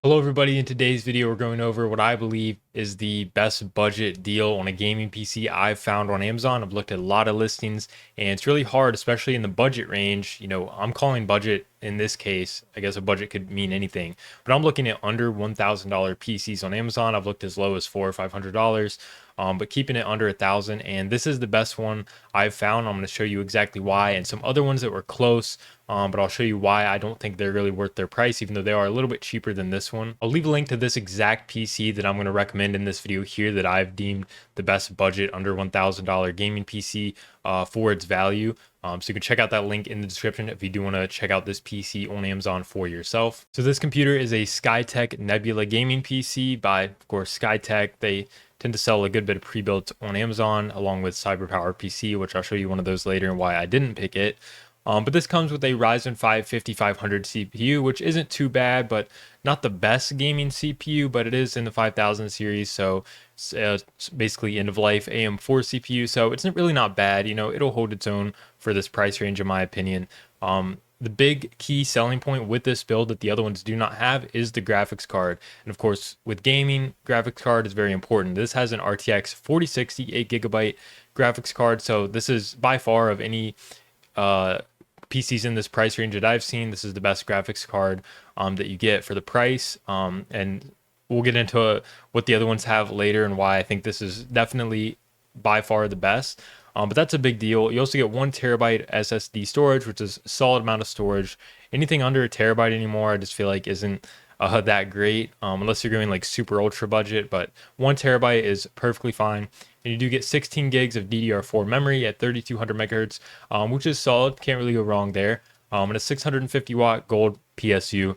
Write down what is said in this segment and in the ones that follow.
Hello everybody, in today's video we're going over what I believe is the best budget deal on a gaming PC I've found on Amazon. I've looked at a lot of listings and it's really hard, especially in the budget range. I'm calling budget in this case. I guess a budget could mean anything, but I'm looking at under $1,000 PCs on Amazon. I've looked as low as $400 or $500. But keeping it under 1,000, and this is the best one I've found. I'm going to show you exactly why, and some other ones that were close, but I'll show you why I don't think they're really worth their price, even though they are a little bit cheaper than this one. I'll leave a link to this exact PC that I'm going to recommend in this video here that I've deemed the best budget under $1,000 gaming PC for its value. So you can check out that link in the description if you do want to check out this PC on Amazon for yourself. So this computer is a Skitec Nebula gaming PC by, of course, Skitec. They tend to sell a good bit of pre-built on Amazon along with CyberPower PC, which I'll show you one of those later and why I didn't pick it. But this comes with a Ryzen 5 5500 CPU, which isn't too bad, but not the best gaming CPU, but it is in the 5000 series, so it's basically end of life AM4 CPU, so it's really not bad. It'll hold its own for this price range, in my opinion. The big key selling point with this build that the other ones do not have is the graphics card. And of course, with gaming, graphics card is very important. This has an RTX 4060 8GB graphics card, so this is by far of any PCs in this price range that I've seen, this is the best graphics card that you get for the price. And we'll get into what the other ones have later and why I think this is definitely by far the best. But that's a big deal. You also get 1 TB SSD storage, which is a solid amount of storage. Anything under a terabyte anymore, I just feel like isn't that great, unless you're going like super ultra budget. But 1 TB is perfectly fine. And you do get 16 gigs of DDR4 memory at 3200 megahertz, which is solid. Can't really go wrong there. And a 650 watt gold PSU,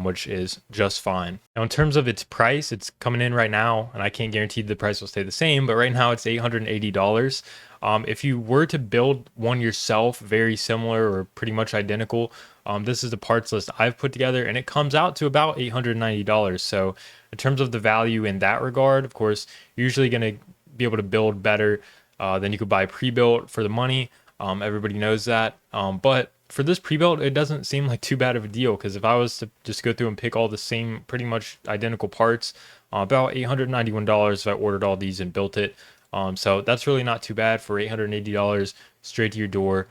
which is just fine. Now, in terms of its price, it's coming in right now, and I can't guarantee the price will stay the same, but right now it's $880. If you were to build one yourself, very similar or pretty much identical, this is the parts list I've put together, and it comes out to about $890. So in terms of the value in that regard, of course, you're usually going to be able to build better than you could buy pre-built for the money. Everybody knows that. But for this pre-built, it doesn't seem like too bad of a deal, because if I was to just go through and pick all the same, pretty much identical parts, about $891 if I ordered all these and built it. So that's really not too bad for $880 straight to your door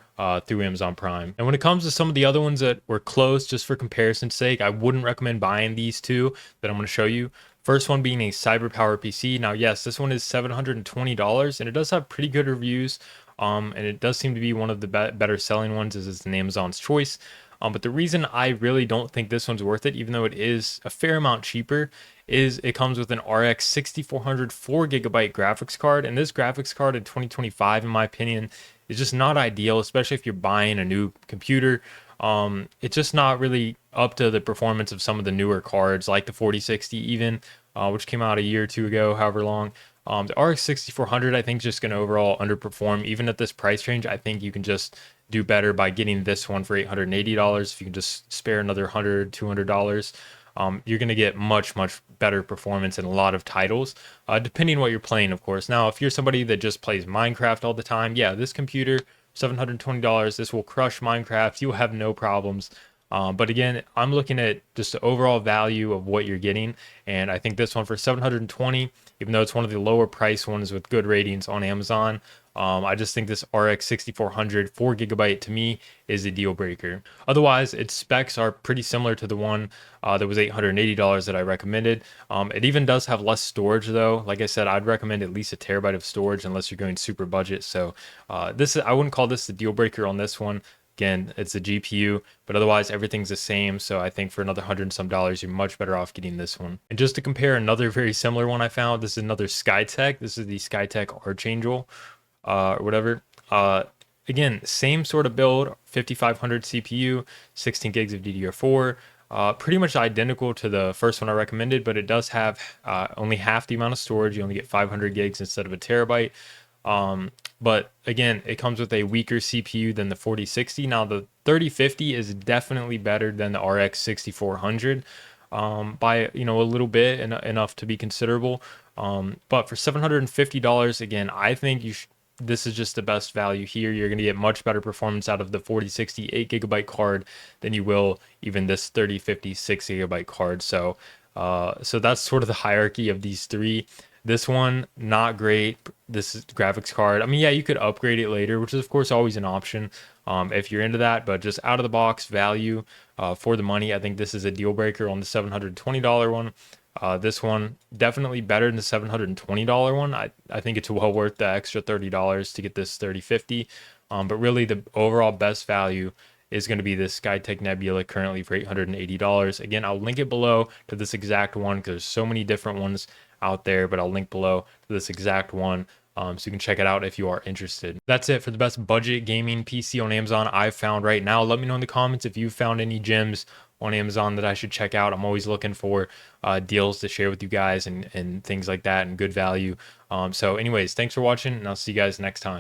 through Amazon Prime. And when it comes to some of the other ones that were close, just for comparison's sake, I wouldn't recommend buying these two that I'm going to show you. First one being a CyberPower PC. Now, yes, this one is $720, and it does have pretty good reviews. And it does seem to be one of the better selling ones, as it's an Amazon's choice. But the reason I really don't think this one's worth it, even though it is a fair amount cheaper, is it comes with an RX 6400 4GB graphics card. And this graphics card in 2025, in my opinion, is just not ideal, especially if you're buying a new computer. It's just not really up to the performance of some of the newer cards, like the 4060 even, which came out a year or two ago, however long. The RX 6400, I think, is just going to overall underperform. Even at this price range, I think you can just do better by getting this one for $880. If you can just spare another $100, $200, you're going to get much, much better performance in a lot of titles, depending on what you're playing, of course. Now, if you're somebody that just plays Minecraft all the time, yeah, this computer, $720, this will crush Minecraft. You'll have no problems. But again, I'm looking at just the overall value of what you're getting, and I think this one for $720, even though it's one of the lower price ones with good ratings on Amazon, I just think this RX 6400 4GB to me is a deal breaker. Otherwise, its specs are pretty similar to the one that was $880 that I recommended. It even does have less storage though. Like I said, I'd recommend at least 1 TB of storage unless you're going super budget. So I wouldn't call this the deal breaker on this one. Again, it's a GPU, but otherwise everything's the same. So I think for another $100 and some, you're much better off getting this one. And just to compare another very similar one I found, this is another Skitec. This is the Skitec Archangel or whatever. Again, same sort of build, 5500 CPU, 16 gigs of DDR4. Pretty much identical to the first one I recommended, but it does have only half the amount of storage. You only get 500 gigs instead of 1 TB. But again, it comes with a weaker CPU than the 4060. Now, the 3050 is definitely better than the RX 6400 by a little bit, and enough to be considerable. But for $750, again, I think this is just the best value here. You're going to get much better performance out of the 4060 8GB card than you will even this 3050 6GB card. So So that's sort of the hierarchy of these three. This one, not great. This is graphics card. I mean, yeah, you could upgrade it later, which is of course always an option if you're into that. But just out of the box value for the money, I think this is a deal breaker on the $720 one. This one definitely better than the $720 one. I think it's well worth the extra $30 to get this 3050. But really, the overall best value is going to be this Skitec Nebula currently for $880. Again, I'll link it below to this exact one because there's so many different ones out there, but I'll link below to this exact one. So you can check it out if you are interested. That's it for the best budget gaming PC on Amazon I've found right now. Let me know in the comments if you've found any gems on Amazon that I should check out. I'm always looking for deals to share with you guys and things like that and good value. So anyways, thanks for watching and I'll see you guys next time.